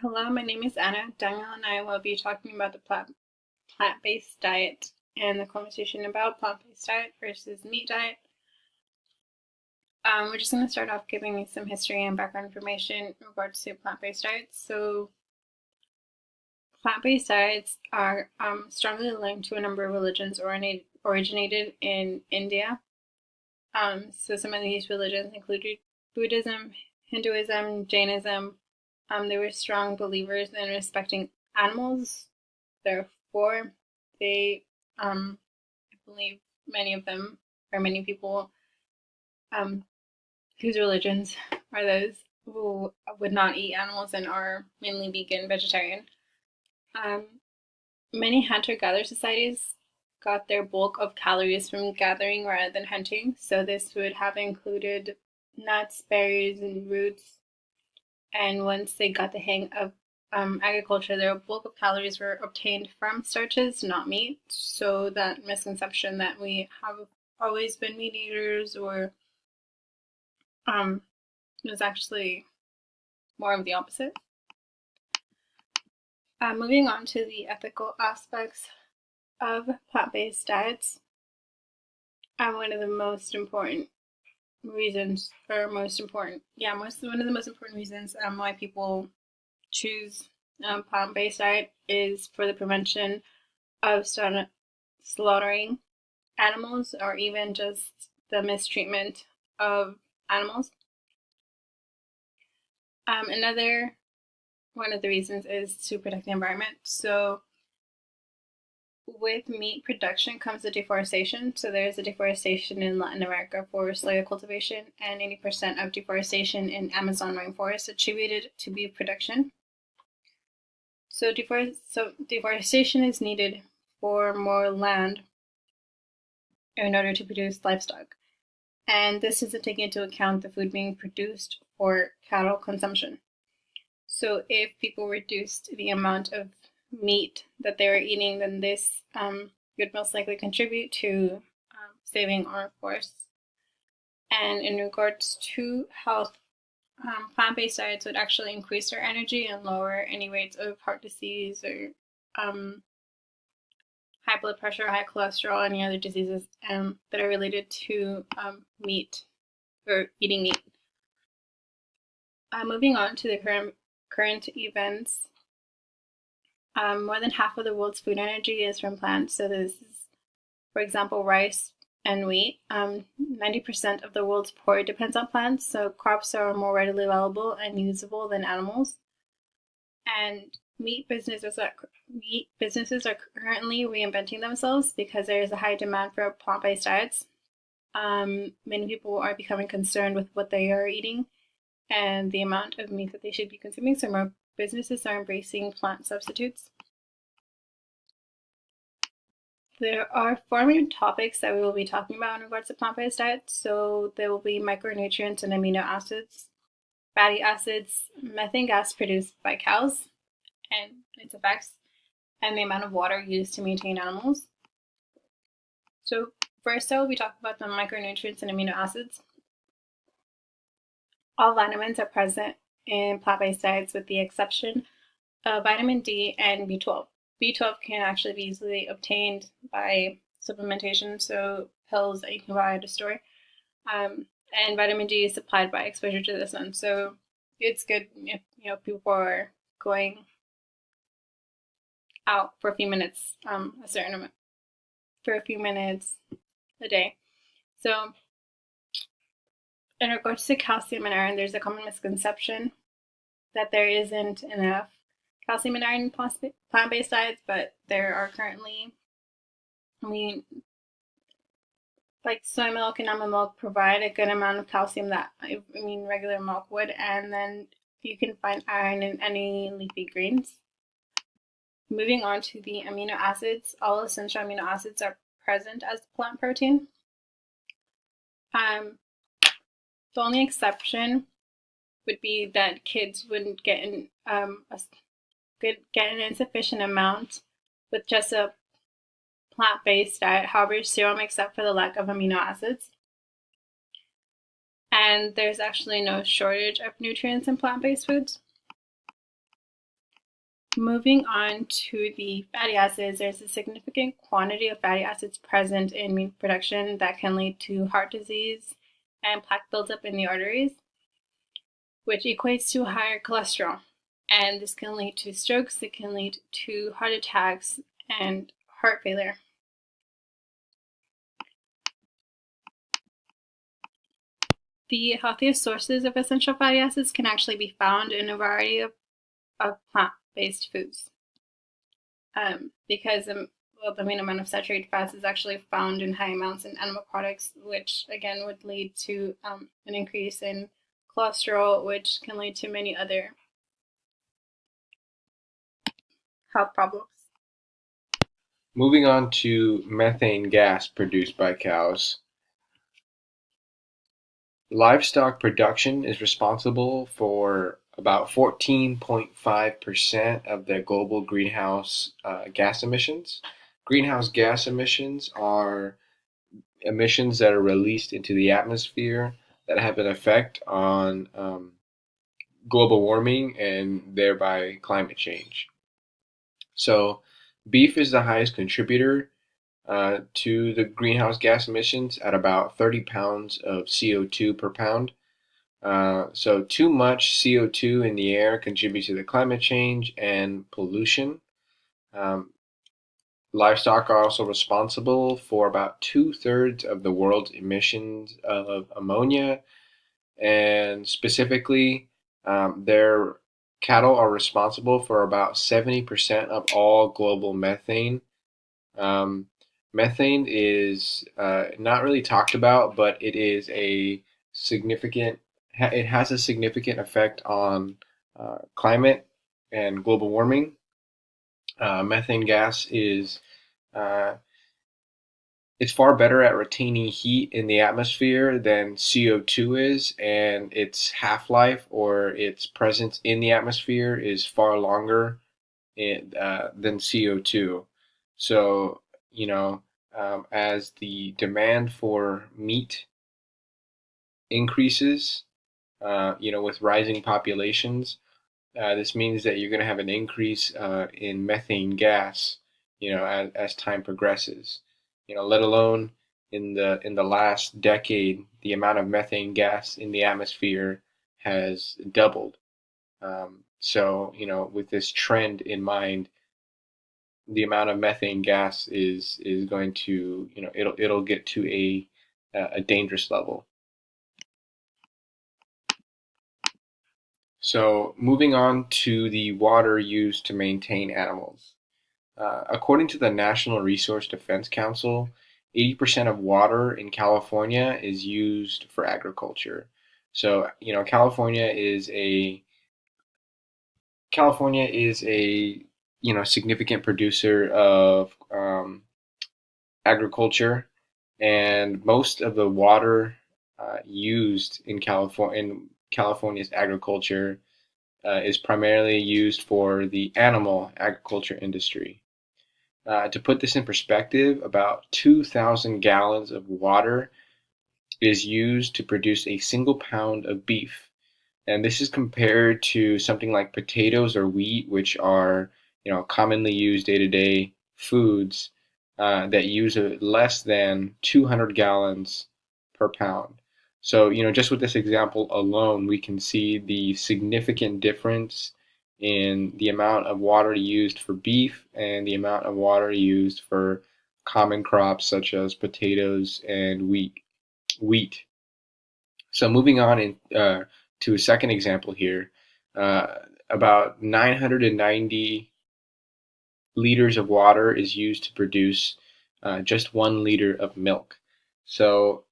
Hello, my name is Anna. Daniel and I will be talking about the plant-based diet and the conversation about plant-based diet versus meat diet. We're just going to start off giving you some history and background information in regards to plant-based diets. So, plant-based diets are strongly linked to a number of religions originated in India. So some of these religions included Buddhism, Hinduism, Jainism. They were strong believers in respecting animals. Therefore, I believe many of them, or many people, um, whose religions are those who would not eat animals and are mainly vegan, vegetarian. Um, Many hunter-gatherer societies got their bulk of calories from gathering rather than hunting, so this would have included nuts, berries, and roots. And once they got the hang of agriculture, their bulk of calories were obtained from starches, not meat. So that misconception that we have always been meat eaters or um, is actually more of the opposite. Moving on to the ethical aspects of plant-based diets, one of the most important reasons, or most important, one of the most important reasons why people choose plant-based diet is for the prevention of slaughtering animals or even just the mistreatment of animals. Another one of the reasons is to protect the environment. So with meat production comes the deforestation. So there's a deforestation in Latin America for soya cultivation, and 80% of deforestation in Amazon rainforest attributed to beef production. So deforestation is needed for more land in order to produce livestock. And this isn't taking into account the food being produced for cattle consumption. So if people reduced the amount of meat that they were eating, then this would most likely contribute to saving our forests. And in regards to health, plant-based diets would actually increase our energy and lower any rates of heart disease or high blood pressure, high cholesterol, any other diseases that are related to meat or eating meat. Moving on to the current events, more than half of the world's food energy is from plants. So this is, for example, rice and wheat. 90% of the world's poor depends on plants, so crops are more readily available and usable than animals. And meat businesses are currently reinventing themselves because there is a high demand for plant-based diets. Many people are becoming concerned with what they are eating and the amount of meat that they should be consuming, so more businesses are embracing plant substitutes. There are four main topics that we will be talking about in regards to plant-based diets. So there will be micronutrients and amino acids, fatty acids, methane gas produced by cows and its effects, and the amount of water used to maintain animals. So first I will be talking about the micronutrients and amino acids. All vitamins are present in plant-based diets with the exception of vitamin D and B12. B12 can actually be easily obtained by supplementation, so pills that you can buy at a store. And vitamin D is supplied by exposure to the sun, so it's good if people are going out for a few minutes, a certain amount, for a few minutes a day. So in regards to calcium and iron, there's a common misconception that there isn't enough calcium and iron in plant-based diets, but there are currently, like soy milk and almond milk provide a good amount of calcium that, regular milk would, and then you can find iron in any leafy greens. Moving on to the amino acids, all essential amino acids are present as plant protein. The only exception would be that kids wouldn't get an insufficient amount with just a plant-based diet. However, serum makes up for the lack of amino acids. And there's actually no shortage of nutrients in plant-based foods. Moving on to the fatty acids, there's a significant quantity of fatty acids present in meat production that can lead to heart disease and plaque buildup in the arteries, which equates to higher cholesterol. And this can lead to strokes, it can lead to heart attacks and heart failure. The healthiest sources of essential fatty acids can actually be found in a variety of plant-based foods. Because the main amount of saturated fats is actually found in high amounts in animal products, which again would lead to an increase in cholesterol, which can lead to many other health problems. Moving on to methane gas produced by cows. Livestock production is responsible for about 14.5% of the global greenhouse gas emissions. Greenhouse gas emissions are emissions that are released into the atmosphere that have an effect on global warming and thereby climate change. So, beef is the highest contributor to the greenhouse gas emissions at about 30 pounds of CO2 per pound. So too much CO2 in the air contributes to the climate change and pollution. Um, Livestock are also responsible for about 2/3 of the world's emissions of ammonia, and specifically, their cattle are responsible for about 70% of all global methane. Um, Methane is not really talked about, but it is a significant. It has a significant effect on climate and global warming. Methane gas is uh, it's far better at retaining heat in the atmosphere than CO2 is, and its half-life or its presence in the atmosphere is far longer than CO2. So, you know, as the demand for meat increases, with rising populations, this means that you're going to have an increase in methane gas, as time progresses. Let alone in the last decade, the amount of methane gas in the atmosphere has doubled. So, with this trend in mind, the amount of methane gas is going to, it'll get to a dangerous level. So moving on to the water used to maintain animals. According to the National Resource Defense Council, 80% of water in California is used for agriculture. So, California is a significant producer of agriculture, and most of the water used in California's agriculture is primarily used for the animal agriculture industry. To put this in perspective, about 2,000 gallons of water is used to produce a single pound of beef. And this is compared to something like potatoes or wheat, which are commonly used day-to-day foods that use less than 200 gallons per pound. So just with this example alone, we can see the significant difference in the amount of water used for beef and the amount of water used for common crops such as potatoes and wheat. So moving on to a second example here, uh, about 990 liters of water is used to produce just 1 liter of milk. So,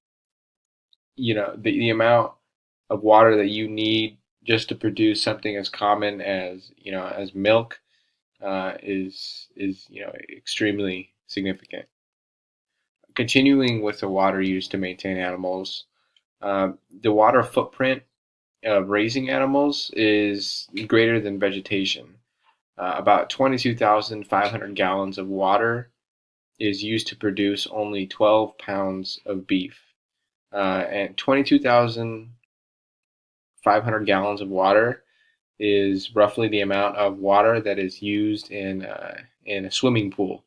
the amount of water that you need just to produce something as common as milk is extremely significant. Continuing with the water used to maintain animals, the water footprint of raising animals is greater than vegetation. About 22,500 gallons of water is used to produce only 12 pounds of beef. And 22,500 gallons of water is roughly the amount of water that is used in a swimming pool,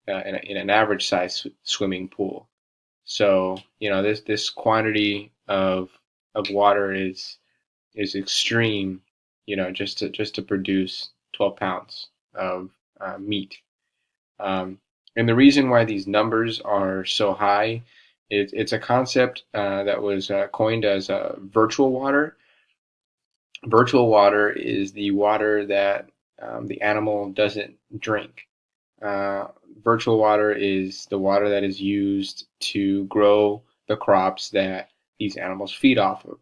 in an average size swimming pool. So this quantity of water is extreme, just to produce 12 pounds of meat. Um, and the reason why these numbers are so high, it's a concept that was coined as virtual water. Virtual water is the water that the animal doesn't drink. Uh, Virtual water is the water that is used to grow the crops that these animals feed off of.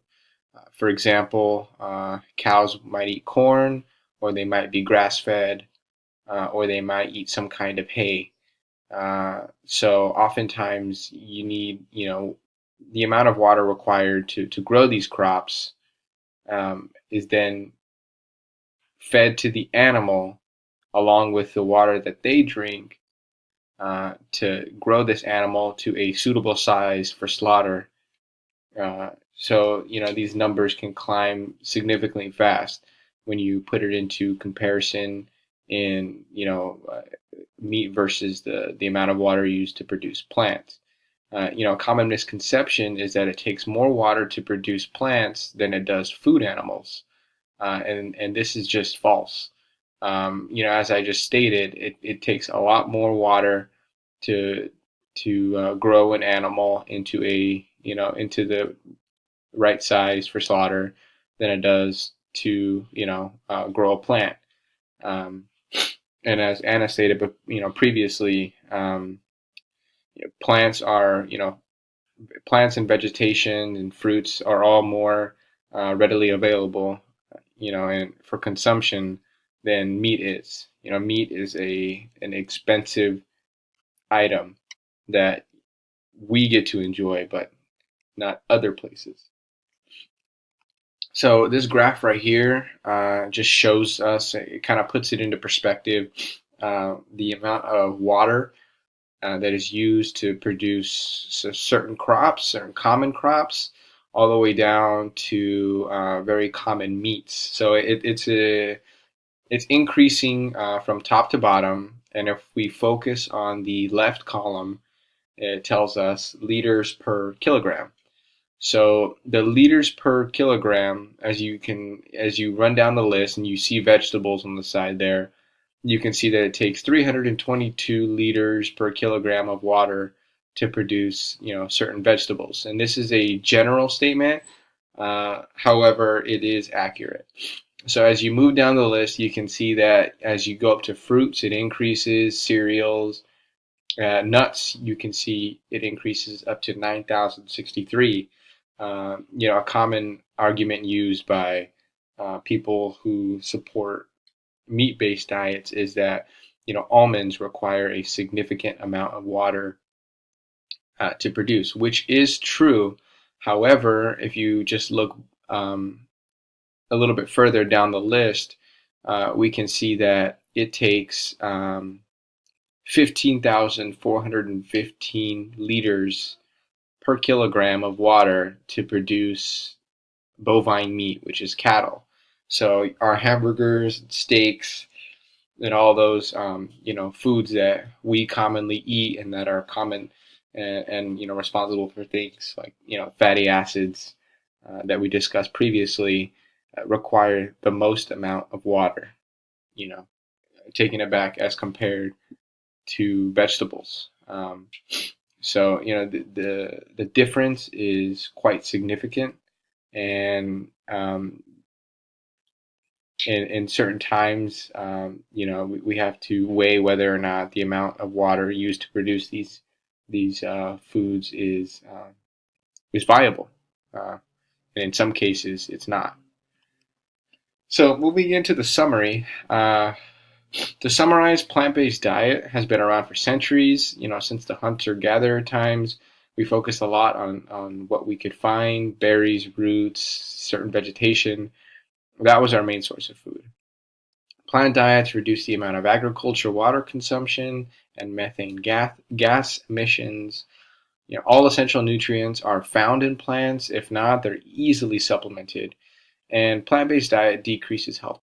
For example, cows might eat corn, or they might be grass fed, or they might eat some kind of hay. So oftentimes you need, the amount of water required to grow these crops is then fed to the animal along with the water that they drink to grow this animal to a suitable size for slaughter. So these numbers can climb significantly fast when you put it into comparison in meat versus the amount of water used to produce plants. A common misconception is that it takes more water to produce plants than it does food animals, and this is just false. As I just stated, it takes a lot more water to grow an animal into the right size for slaughter than it does to grow a plant. Um, and as Anna stated, but previously, plants are plants and vegetation and fruits are all more readily available, and for consumption than meat is. Meat is an expensive item that we get to enjoy, but not other places. So this graph right here just shows us, it kind of puts it into perspective, the amount of water that is used to produce certain crops, certain common crops, all the way down to very common meats. So it's increasing from top to bottom. And if we focus on the left column, it tells us liters per kilogram. So the liters per kilogram, as you run down the list and you see vegetables on the side there, you can see that it takes 322 liters per kilogram of water to produce, certain vegetables. And this is a general statement. However, it is accurate. So as you move down the list, you can see that as you go up to fruits, it increases. Cereals, nuts, you can see it increases up to 9,063. A common argument used by people who support meat-based diets is that almonds require a significant amount of water to produce, which is true. However, if you just look a little bit further down the list, we can see that it takes 15,415 liters per kilogram of water to produce bovine meat, which is cattle. So our hamburgers, steaks, and all those foods that we commonly eat and that are common and responsible for things like fatty acids that we discussed previously require the most amount of water. You know, taking it back as compared to vegetables. So the difference is quite significant, and in certain times, we have to weigh whether or not the amount of water used to produce these foods is viable, and in some cases, it's not. So moving into the summary. To summarize, plant-based diet has been around for centuries. Since the hunter-gatherer times, we focused a lot on what we could find: berries, roots, certain vegetation. That was our main source of food. Plant diets reduce the amount of agriculture water consumption and methane gas emissions. All essential nutrients are found in plants. If not, they're easily supplemented. And plant-based diet decreases health